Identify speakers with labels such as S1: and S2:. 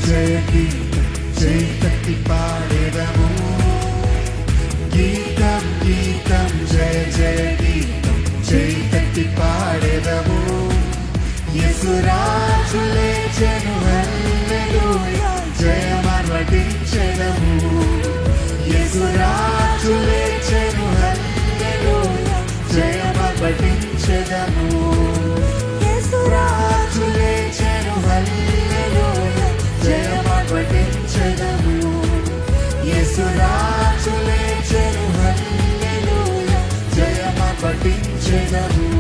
S1: జయ గీతం చేతట్టి పాడెదము గీతం గీతం జయ జయ గీతం చేతట్టి పాడెదము యేసురాజు లేచెను హల్లెలూయా జయమర్వటించెదము యేసురాజు లేచెను హల్లెలూయా జయమర్వటించెదము యేసురాజు లేచెను హల్లెలూయా జయమర్వటించెదము యేసురాజు లేచెను హల్లెలూయా జయమర్వటించెదము